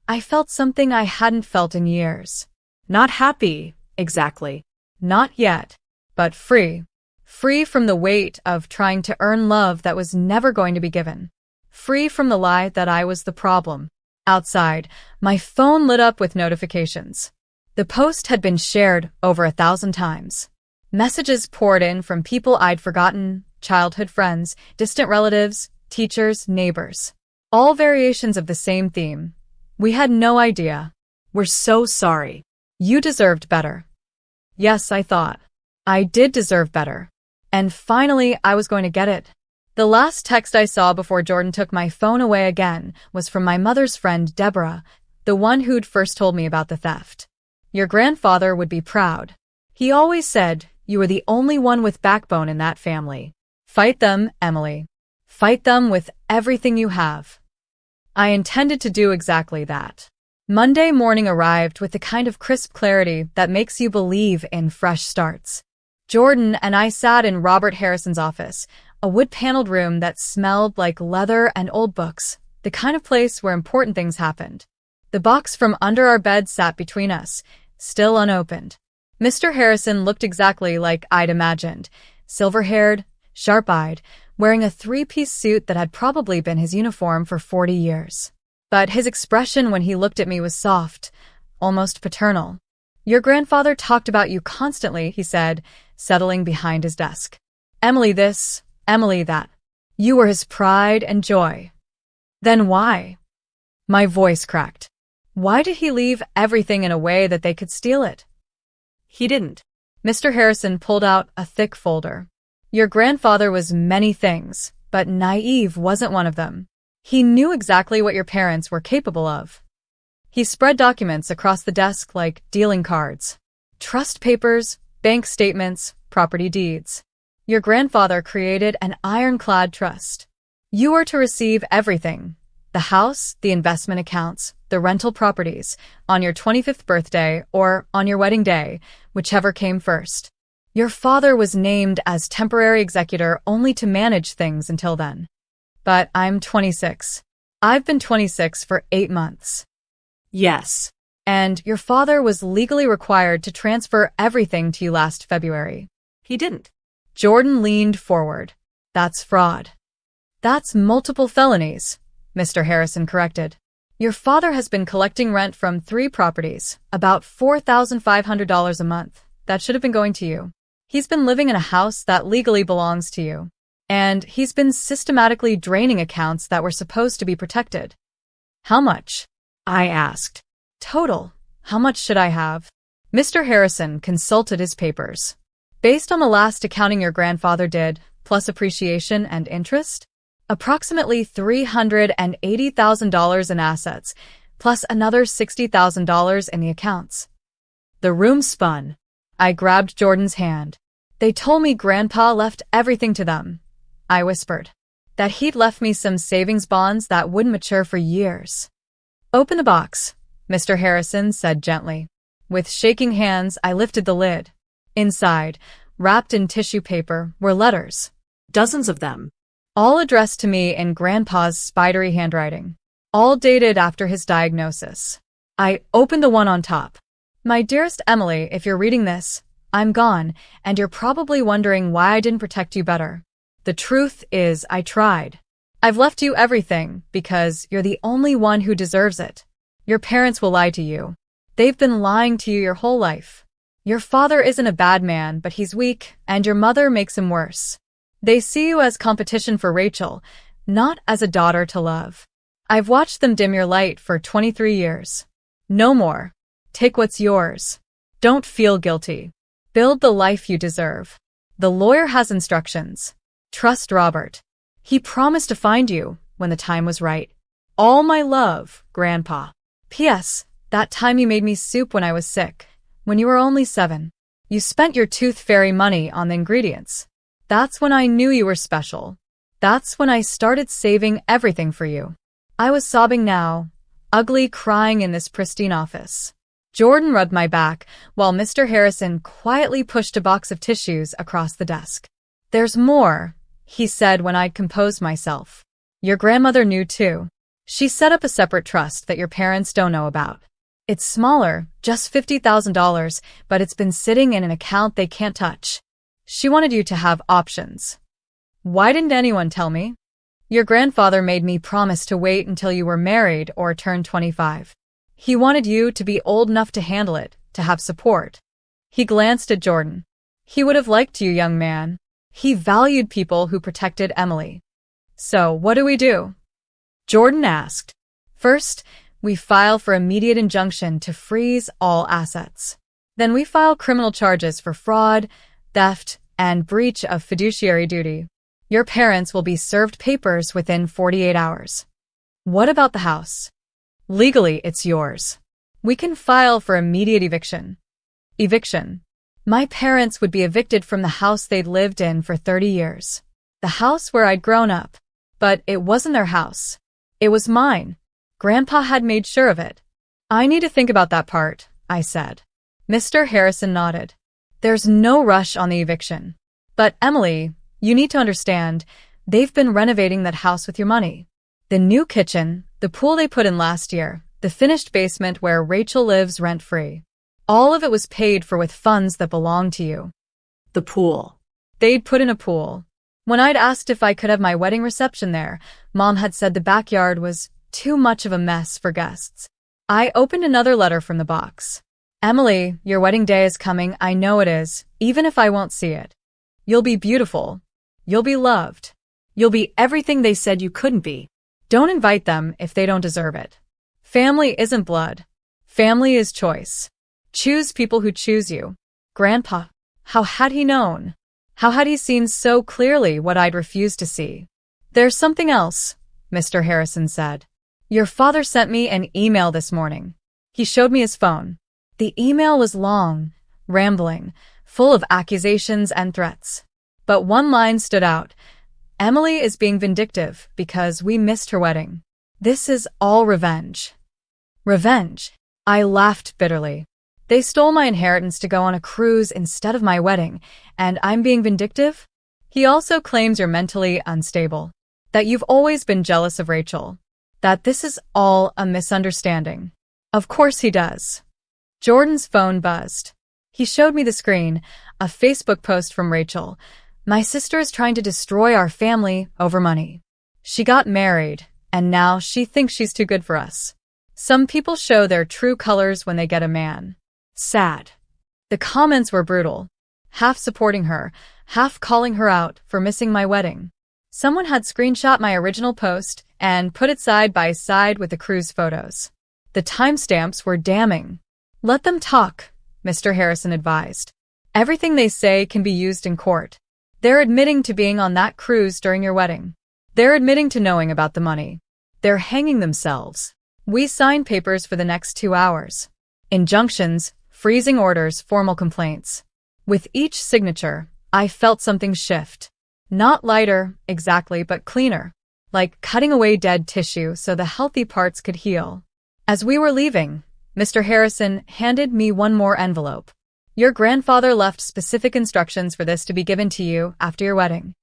I felt something I hadn't felt in years. Not happy, exactly. Not yet, but free. Free from the weight of trying to earn love that was never going to be given. Free from the lie that I was the problem. Outside, my phone lit up with notifications. The post had been shared over 1,000 times. Messages poured in from people I'd forgotten, childhood friends, distant relatives, teachers, neighbors. All variations of the same theme. We had no idea. We're so sorry. You deserved better. Yes, I thought. I did deserve better. And finally, I was going to get it. The last text I saw before Jordan took my phone away again was from my mother's friend, Deborah, the one who'd first told me about the theft. Your grandfather would be proud. He always said, you were the only one with backbone in that family. Fight them, Emily. Fight them with everything you have. I intended to do exactly that. Monday morning arrived with the kind of crisp clarity that makes you believe in fresh starts. Jordan and I sat in Robert Harrison's office, a wood-paneled room that smelled like leather and old books, the kind of place where important things happened. The box from under our bed sat between us, still unopened. Mr. Harrison looked exactly like I'd imagined, silver-haired, sharp-eyed, wearing a 3-piece suit that had probably been his uniform for 40 years. But his expression when he looked at me was soft, almost paternal. Your grandfather talked about you constantly, he said, settling behind his desk. Emily this, Emily that. You were his pride and joy. Then why? My voice cracked. Why did he leave everything in a way that they could steal it? He didn't. Mr. Harrison pulled out a thick folder. Your grandfather was many things, but naive wasn't one of them. He knew exactly what your parents were capable of. He spread documents across the desk like dealing cards. Trust papers, bank statements, property deeds. Your grandfather created an ironclad trust. You were to receive everything. The house, the investment accounts, the rental properties, on your 25th birthday or on your wedding day, whichever came first. Your father was named as temporary executor only to manage things until then. But I'm 26. I've been 26 for 8 months. Yes. And your father was legally required to transfer everything to you last February. He didn't. Jordan leaned forward. That's fraud. That's multiple felonies, Mr. Harrison corrected. Your father has been collecting rent from 3 properties, about $4,500 a month. That should have been going to you. He's been living in a house that legally belongs to you. And he's been systematically draining accounts that were supposed to be protected. How much? I asked. Total. How much should I have? Mr. Harrison consulted his papers. Based on the last accounting your grandfather did, plus appreciation and interest, approximately $380,000 in assets, plus another $60,000 in the accounts. The room spun. I grabbed Jordan's hand. They told me Grandpa left everything to them. I whispered. That he'd left me some savings bonds that wouldn't mature for years. Open the box, Mr. Harrison said gently. With shaking hands, I lifted the lid. Inside, wrapped in tissue paper, were letters. Dozens of them. All addressed to me in Grandpa's spidery handwriting. All dated after his diagnosis. I opened the one on top. My dearest Emily, if you're reading this, I'm gone, and you're probably wondering why I didn't protect you better. The truth is, I tried. I've left you everything because you're the only one who deserves it. Your parents will lie to you. They've been lying to you your whole life. Your father isn't a bad man, but he's weak, and your mother makes him worse. They see you as competition for Rachel, not as a daughter to love. I've watched them dim your light for 23 years. No more. Take what's yours. Don't feel guilty. Build the life you deserve. The lawyer has instructions. Trust Robert. He promised to find you when the time was right. All my love, Grandpa. P.S. That time you made me soup when I was sick, when you were only 7. You spent your tooth fairy money on the ingredients. That's when I knew you were special. That's when I started saving everything for you. I was sobbing now, ugly crying in this pristine office. Jordan rubbed my back while Mr. Harrison quietly pushed a box of tissues across the desk. There's more, he said when I'd composed myself. Your grandmother knew too. She set up a separate trust that your parents don't know about. It's smaller, just $50,000, but it's been sitting in an account they can't touch. She wanted you to have options. Why didn't anyone tell me? Your grandfather made me promise to wait until you were married or turned 25. He wanted you to be old enough to handle it, to have support. He glanced at Jordan. He would have liked you, young man. He valued people who protected Emily. So, what do we do? Jordan asked. First, we file for immediate injunction to freeze all assets. Then we file criminal charges for fraud, theft, and breach of fiduciary duty. Your parents will be served papers within 48 hours. What about the house? Legally, it's yours. We can file for immediate eviction. Eviction. My parents would be evicted from the house they'd lived in for 30 years. The house where I'd grown up. But it wasn't their house. It was mine. Grandpa had made sure of it. I need to think about that part, I said. Mr. Harrison nodded. There's no rush on the eviction. But Emily, you need to understand, they've been renovating that house with your money. The new kitchen, the pool they put in last year, the finished basement where Rachel lives rent-free. All of it was paid for with funds that belong to you. The pool. They'd put in a pool. When I'd asked if I could have my wedding reception there, Mom had said the backyard was too much of a mess for guests. I opened another letter from the box. Emily, your wedding day is coming, I know it is, even if I won't see it. You'll be beautiful. You'll be loved. You'll be everything they said you couldn't be. Don't invite them if they don't deserve it. Family isn't blood. Family is choice. Choose people who choose you. Grandpa, how had he known? How had he seen so clearly what I'd refused to see? There's something else, Mr. Harrison said. Your father sent me an email this morning. He showed me his phone. The email was long, rambling, full of accusations and threats. But one line stood out. Emily is being vindictive because we missed her wedding. This is all revenge. Revenge. I laughed bitterly. They stole my inheritance to go on a cruise instead of my wedding, and I'm being vindictive? He also claims you're mentally unstable. that you've always been jealous of Rachel, that this is all a misunderstanding. Of course he does. Jordan's phone buzzed. He showed me the screen, a Facebook post from Rachel. My sister is trying to destroy our family over money. She got married, and now she thinks she's too good for us. Some people show their true colors when they get a man. Sad. The comments were brutal, half supporting her, half calling her out for missing my wedding. Someone had screenshot my original post and put it side by side with the cruise photos. The timestamps were damning. Let them talk, Mr. Harrison advised. Everything they say can be used in court. They're admitting to being on that cruise during your wedding. They're admitting to knowing about the money. They're hanging themselves. We signed papers for the next 2 hours. Injunctions, freezing orders, formal complaints. With each signature, I felt something shift. Not lighter, exactly, but cleaner. Like cutting away dead tissue so the healthy parts could heal. As we were leaving, Mr. Harrison handed me one more envelope. Your grandfather left specific instructions for this to be given to you after your wedding.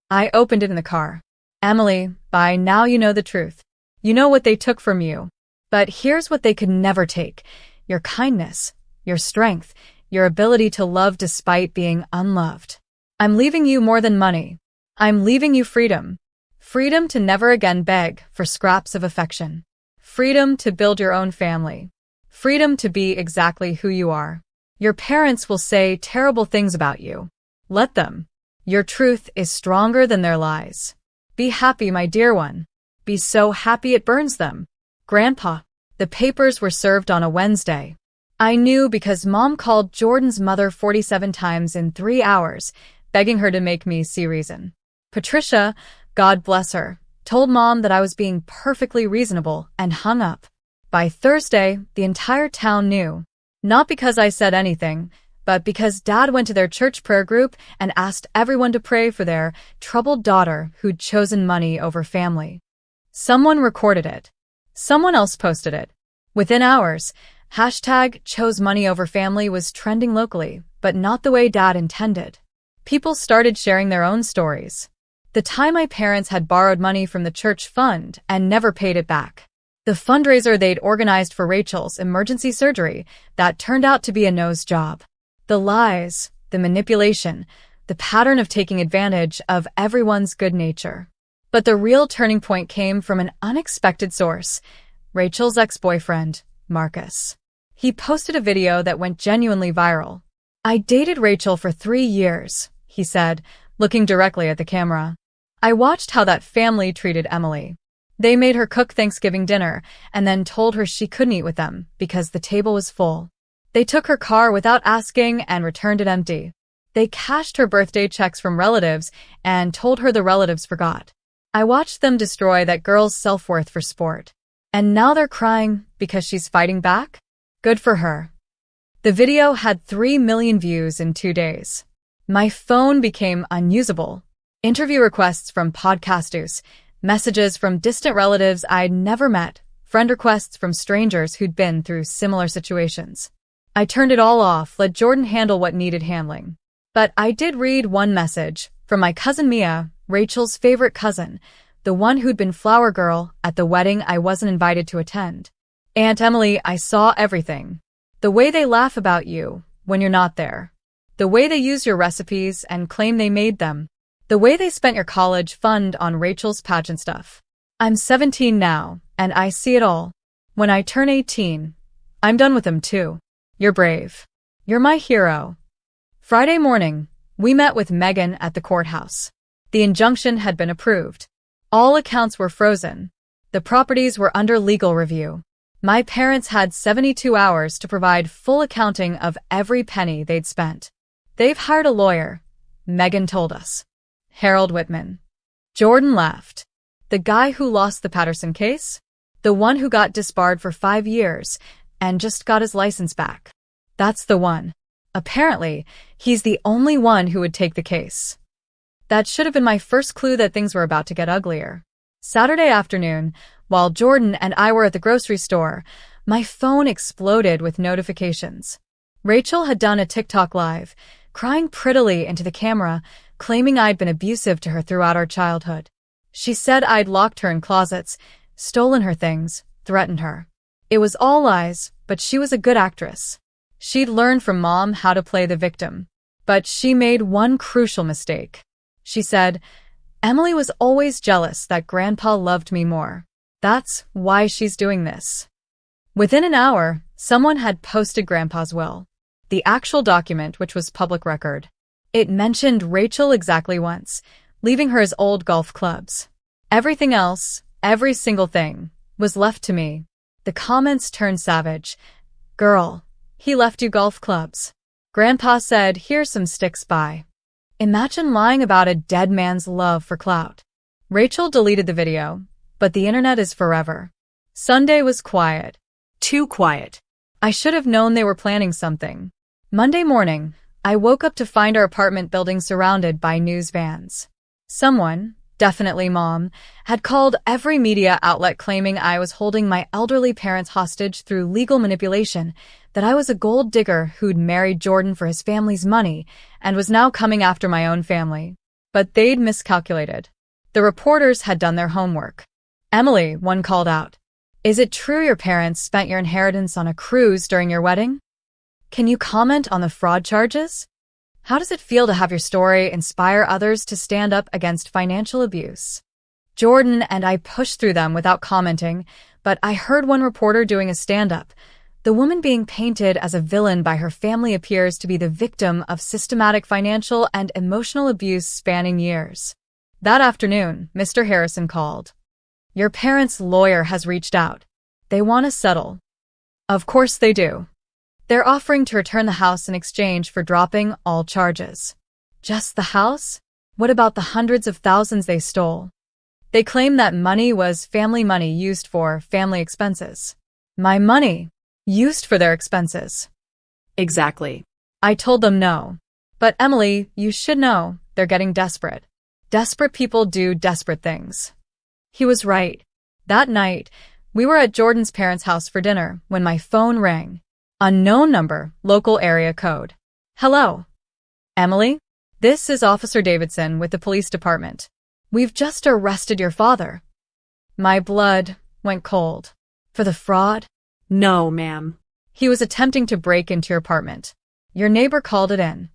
I opened it in the car. Emily, by now you know the truth. You know what they took from you. But here's what they could never take. Your kindness, your strength, your ability to love despite being unloved. I'm leaving you more than money. I'm leaving you freedom. Freedom to never again beg for scraps of affection. Freedom to build your own family. Freedom to be exactly who you are. Your parents will say terrible things about you. Let them. Your truth is stronger than their lies. Be happy, my dear one. Be so happy it burns them. Grandpa. The papers were served on a Wednesday. I knew because Mom called Jordan's mother 47 times in 3 hours, begging her to make me see reason. Patricia, God bless her, told Mom that I was being perfectly reasonable and hung up. By Thursday, the entire town knew. Not because I said anything, but because Dad went to their church prayer group and asked everyone to pray for their troubled daughter who'd chosen money over family. Someone recorded it. Someone else posted it. Within hours, #ChoseMoneyOverFamily was trending locally, but not the way Dad intended. People started sharing their own stories. The time my parents had borrowed money from the church fund and never paid it back. The fundraiser they'd organized for Rachel's emergency surgery that turned out to be a nose job. The lies, the manipulation, the pattern of taking advantage of everyone's good nature. But the real turning point came from an unexpected source, Rachel's ex-boyfriend, Marcus. He posted a video that went genuinely viral. I dated Rachel for 3 years, he said, looking directly at the camera. I watched how that family treated Emily. They made her cook Thanksgiving dinner and then told her she couldn't eat with them because the table was full. They took her car without asking and returned it empty. They cashed her birthday checks from relatives and told her the relatives forgot. I watched them destroy that girl's self-worth for sport. And now they're crying because she's fighting back? Good for her. The video had 3 million views in 2 days. My phone became unusable. Interview requests from podcasters, messages from distant relatives I'd never met, friend requests from strangers who'd been through similar situations. I turned it all off, let Jordan handle what needed handling. But I did read one message from my cousin Mia, Rachel's favorite cousin, the one who'd been flower girl at the wedding I wasn't invited to attend. Aunt Emily, I saw everything. The way they laugh about you when you're not there. The way they use your recipes and claim they made them. The way they spent your college fund on Rachel's pageant stuff. I'm 17 now, and I see it all. When I turn 18, I'm done with them too. You're brave. You're my hero. Friday morning, we met with Megan at the courthouse. The injunction had been approved. All accounts were frozen. The properties were under legal review. My parents had 72 hours to provide full accounting of every penny they'd spent. They've hired a lawyer, Megan told us. Harold Whitman. Jordan laughed. The guy who lost the Patterson case? The one who got disbarred for 5 years and just got his license back. That's the one. Apparently, he's the only one who would take the case. That should have been my first clue that things were about to get uglier. Saturday afternoon, while Jordan and I were at the grocery store, my phone exploded with notifications. Rachel had done a TikTok live, crying prettily into the camera, claiming I'd been abusive to her throughout our childhood. She said I'd locked her in closets, stolen her things, threatened her. It was all lies, but she was a good actress. She'd learned from Mom how to play the victim. But she made one crucial mistake. She said, Emily was always jealous that Grandpa loved me more. That's why she's doing this. Within an hour, someone had posted Grandpa's will. The actual document, which was public record. It mentioned Rachel exactly once, leaving her his old golf clubs. Everything else, every single thing, was left to me. The comments turned savage. Girl, he left you golf clubs. Grandpa said, here's some sticks, bye. Imagine lying about a dead man's love for clout. Rachel deleted the video, but the internet is forever. Sunday was quiet. Too quiet. I should have known they were planning something. Monday morning, I woke up to find our apartment building surrounded by news vans. Someone, definitely Mom, had called every media outlet claiming I was holding my elderly parents hostage through legal manipulation, that I was a gold digger who'd married Jordan for his family's money and was now coming after my own family. But they'd miscalculated. The reporters had done their homework. Emily, one called out, is it true your parents spent your inheritance on a cruise during your wedding? Can you comment on the fraud charges? How does it feel to have your story inspire others to stand up against financial abuse? Jordan and I pushed through them without commenting, but I heard one reporter doing a stand-up. The woman being painted as a villain by her family appears to be the victim of systematic financial and emotional abuse spanning years. That afternoon, Mr. Harrison called. Your parents' lawyer has reached out. They want to settle. Of course they do. They're offering to return the house in exchange for dropping all charges. Just the house? What about the hundreds of thousands they stole? They claim that money was family money used for family expenses. My money, used for their expenses. Exactly. I told them no. But Emily, you should know, they're getting desperate. Desperate people do desperate things. He was right. That night, we were at Jordan's parents' house for dinner when my phone rang. Unknown number, local area code. Hello. Emily? This is Officer Davidson with the police department. We've just arrested your father. My blood went cold. For the fraud? No, ma'am. He was attempting to break into your apartment. Your neighbor called it in.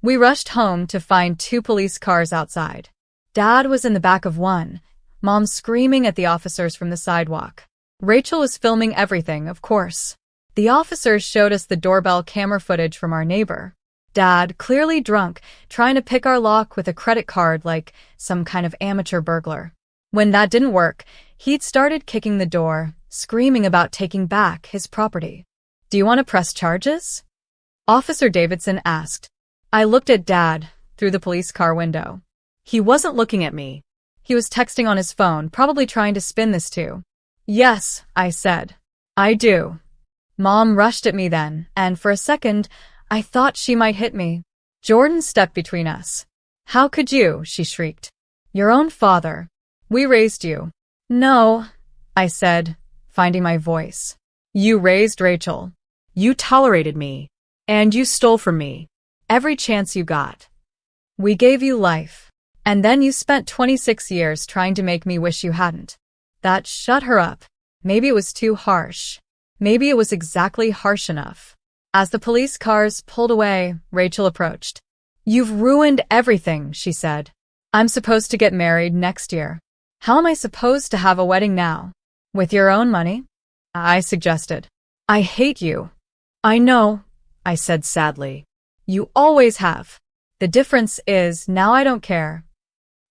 We rushed home to find 2 police cars outside. Dad was in the back of one, Mom screaming at the officers from the sidewalk. Rachel was filming everything, of course. The officers showed us the doorbell camera footage from our neighbor. Dad, clearly drunk, trying to pick our lock with a credit card like some kind of amateur burglar. When that didn't work, he'd started kicking the door, screaming about taking back his property. Do you want to press charges? Officer Davidson asked. I looked at Dad through the police car window. He wasn't looking at me. He was texting on his phone, probably trying to spin this too. Yes, I said. I do. Mom rushed at me then, and for a second, I thought she might hit me. Jordan stepped between us. How could you? She shrieked. Your own father. We raised you. No, I said, finding my voice. You raised Rachel. You tolerated me. And you stole from me. Every chance you got. We gave you life. And then you spent 26 years trying to make me wish you hadn't. That shut her up. Maybe it was too harsh. Maybe it was exactly harsh enough. As the police cars pulled away, Rachel approached. You've ruined everything, she said. I'm supposed to get married next year. How am I supposed to have a wedding now? With your own money? I suggested. I hate you. I know, I said sadly. You always have. The difference is now I don't care.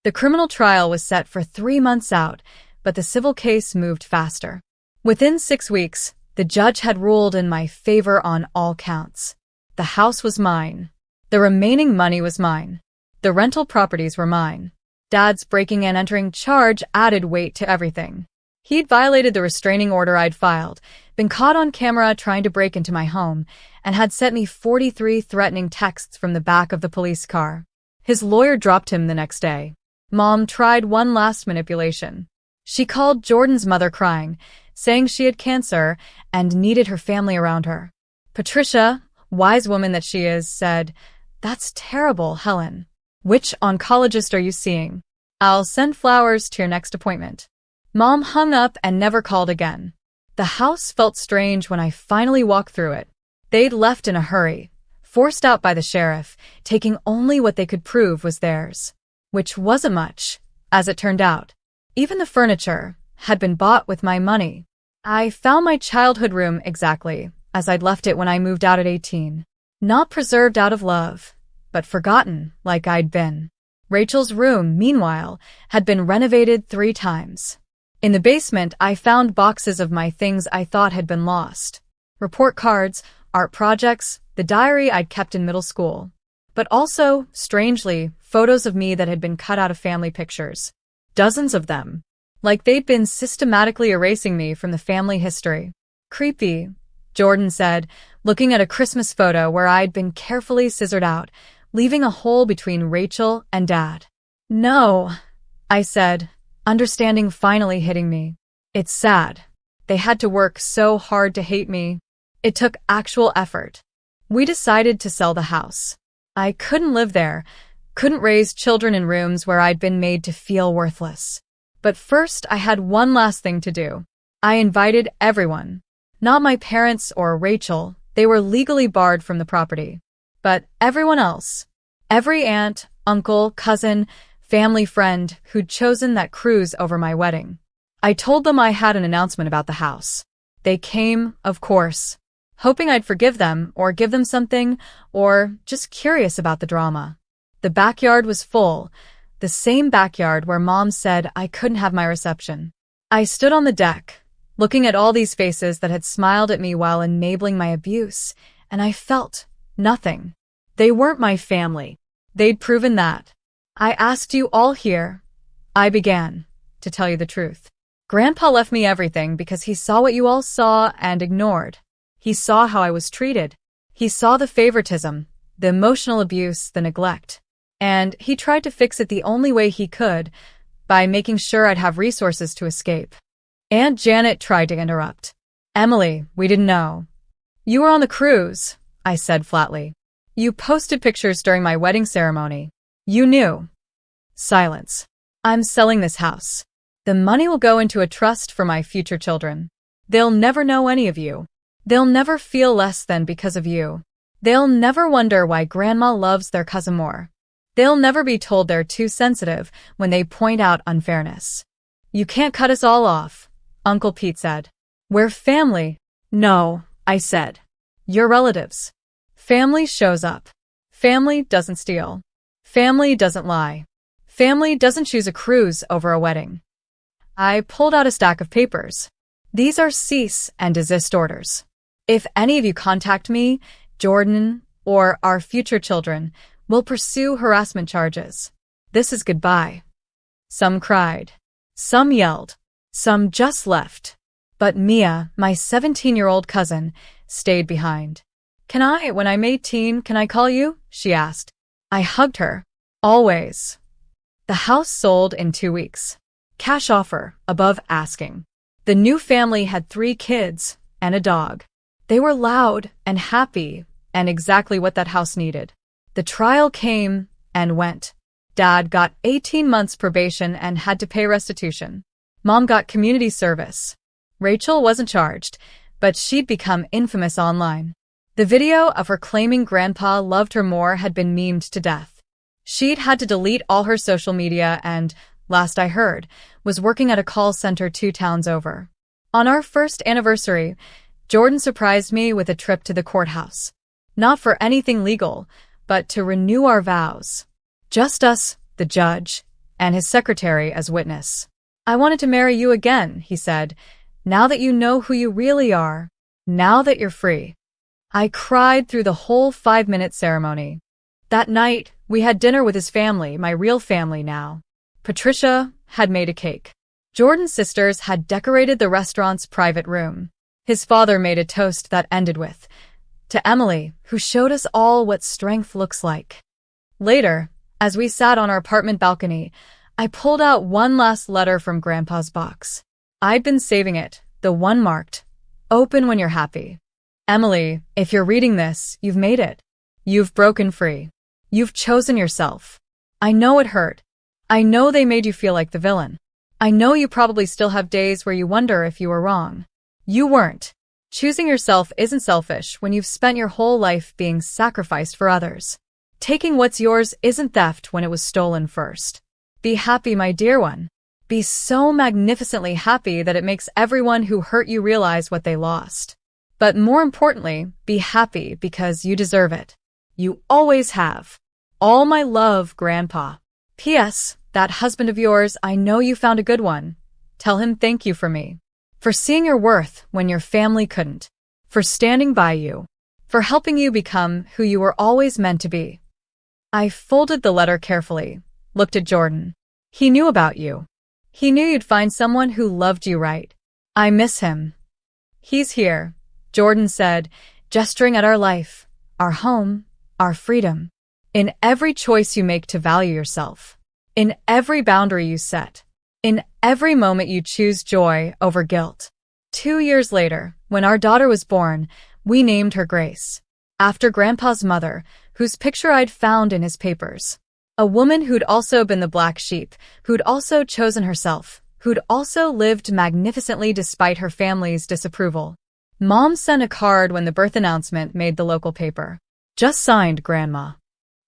The criminal trial was set for 3 months out, but the civil case moved faster. Within 6 weeks, the judge had ruled in my favor on all counts. The house was mine. The remaining money was mine. The rental properties were mine. Dad's breaking and entering charge added weight to everything. He'd violated the restraining order I'd filed, been caught on camera trying to break into my home, and had sent me 43 threatening texts from the back of the police car. His lawyer dropped him the next day. Mom tried one last manipulation. She called Jordan's mother crying, saying she had cancer and needed her family around her. Patricia, wise woman that she is, said, "That's terrible, Helen. Which oncologist are you seeing?" I'll send flowers to your next appointment. Mom hung up and never called again. The house felt strange when I finally walked through it. They'd left in a hurry, forced out by the sheriff, taking only what they could prove was theirs. Which wasn't much, as it turned out. Even the furniture had been bought with my money. I found my childhood room exactly as I'd left it when I moved out at 18. Not preserved out of love, but forgotten like I'd been. Rachel's room, meanwhile, had been renovated 3 times. In the basement, I found boxes of my things I thought had been lost. Report cards, art projects, the diary I'd kept in middle school. But also, strangely, photos of me that had been cut out of family pictures. Dozens of them. Like they'd been systematically erasing me from the family history. Creepy, Jordan said, looking at a Christmas photo where I'd been carefully scissored out, leaving a hole between Rachel and Dad. No, I said, understanding finally hitting me. It's sad. They had to work so hard to hate me. It took actual effort. We decided to sell the house. I couldn't live there, couldn't raise children in rooms where I'd been made to feel worthless. But first, I had one last thing to do. I invited everyone. Not my parents or Rachel, they were legally barred from the property. But everyone else. Every aunt, uncle, cousin, family friend who'd chosen that cruise over my wedding. I told them I had an announcement about the house. They came, of course, hoping I'd forgive them or give them something, or just curious about the drama. The backyard was full, the same backyard where Mom said I couldn't have my reception. I stood on the deck, looking at all these faces that had smiled at me while enabling my abuse, and I felt nothing. They weren't my family. They'd proven that. I asked you all here. I began, to tell you the truth. Grandpa left me everything because he saw what you all saw and ignored. He saw how I was treated. He saw the favoritism, the emotional abuse, the neglect. And he tried to fix it the only way he could, by making sure I'd have resources to escape. Aunt Janet tried to interrupt. Emily, we didn't know. You were on the cruise, I said flatly. You posted pictures during my wedding ceremony. You knew. Silence. I'm selling this house. The money will go into a trust for my future children. They'll never know any of you. They'll never feel less than because of you. They'll never wonder why Grandma loves their cousin more. They'll never be told they're too sensitive when they point out unfairness. You can't cut us all off, Uncle Pete said. We're family. No, I said. You're relatives. Family shows up. Family doesn't steal. Family doesn't lie. Family doesn't choose a cruise over a wedding. I pulled out a stack of papers. These are cease and desist orders. If any of you contact me, Jordan, or our future children, we'll pursue harassment charges. This is goodbye. Some cried. Some yelled. Some just left. But Mia, my 17-year-old cousin, stayed behind. When I'm 18, can I call you? She asked. I hugged her. Always. The house sold in 2 weeks. Cash offer, above asking. The new family had 3 kids and a dog. They were loud and happy and exactly what that house needed. The trial came and went. Dad got 18 months probation and had to pay restitution. Mom got community service. Rachel wasn't charged, but she'd become infamous online. The video of her claiming Grandpa loved her more had been memed to death. She'd had to delete all her social media and, last I heard, was working at a call center 2 towns over. On our first anniversary, Jordan surprised me with a trip to the courthouse. Not for anything legal, but to renew our vows. Just us, the judge, and his secretary as witness. I wanted to marry you again, he said, now that you know who you really are, now that you're free. I cried through the whole 5-minute ceremony. That night, we had dinner with his family, my real family now. Patricia had made a cake. Jordan's sisters had decorated the restaurant's private room. His father made a toast that ended with, "To Emily, who showed us all what strength looks like." Later, as we sat on our apartment balcony, I pulled out one last letter from Grandpa's box. I'd been saving it, the one marked, "Open when you're happy." Emily, if you're reading this, you've made it. You've broken free. You've chosen yourself. I know it hurt. I know they made you feel like the villain. I know you probably still have days where you wonder if you were wrong. You weren't. Choosing yourself isn't selfish when you've spent your whole life being sacrificed for others. Taking what's yours isn't theft when it was stolen first. Be happy, my dear one. Be so magnificently happy that it makes everyone who hurt you realize what they lost. But more importantly, be happy because you deserve it. You always have. All my love, Grandpa. P.S. That husband of yours, I know you found a good one. Tell him thank you for me. For seeing your worth when your family couldn't. For standing by you. For helping you become who you were always meant to be. I folded the letter carefully, looked at Jordan. He knew about you. He knew you'd find someone who loved you right. I miss him. He's here, Jordan said, gesturing at our life, our home, our freedom. In every choice you make to value yourself. In every boundary you set. In every moment you choose joy over guilt. 2 years later, when our daughter was born, we named her Grace. After Grandpa's mother, whose picture I'd found in his papers. A woman who'd also been the black sheep, who'd also chosen herself, who'd also lived magnificently despite her family's disapproval. Mom sent a card when the birth announcement made the local paper. Just signed, Grandma.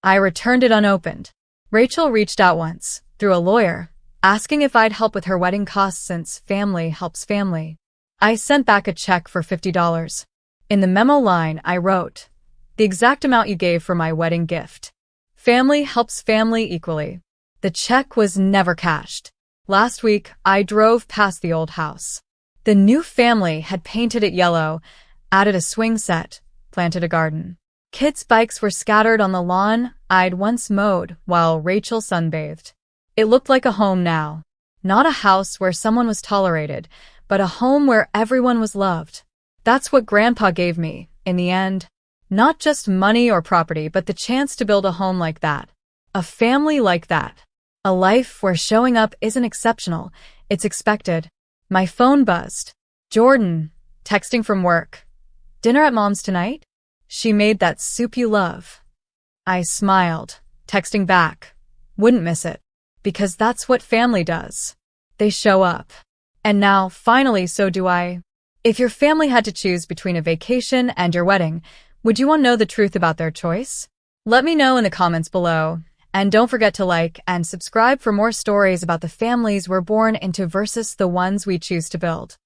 I returned it unopened. Rachel reached out once, through a lawyer, asking if I'd help with her wedding costs since family helps family. I sent back a check for $50. In the memo line, I wrote, the exact amount you gave for my wedding gift. Family helps family equally. The check was never cashed. Last week, I drove past the old house. The new family had painted it yellow, added a swing set, planted a garden. Kids' bikes were scattered on the lawn I'd once mowed while Rachel sunbathed. It looked like a home now. Not a house where someone was tolerated, but a home where everyone was loved. That's what Grandpa gave me, in the end. Not just money or property, but the chance to build a home like that. A family like that. A life where showing up isn't exceptional, it's expected. My phone buzzed. Jordan, texting from work. Dinner at Mom's tonight? She made that soup you love. I smiled, texting back. Wouldn't miss it. Because that's what family does. They show up. And now, finally, so do I. If your family had to choose between a vacation and your wedding, would you want to know the truth about their choice? Let me know in the comments below. And don't forget to like and subscribe for more stories about the families we're born into versus the ones we choose to build.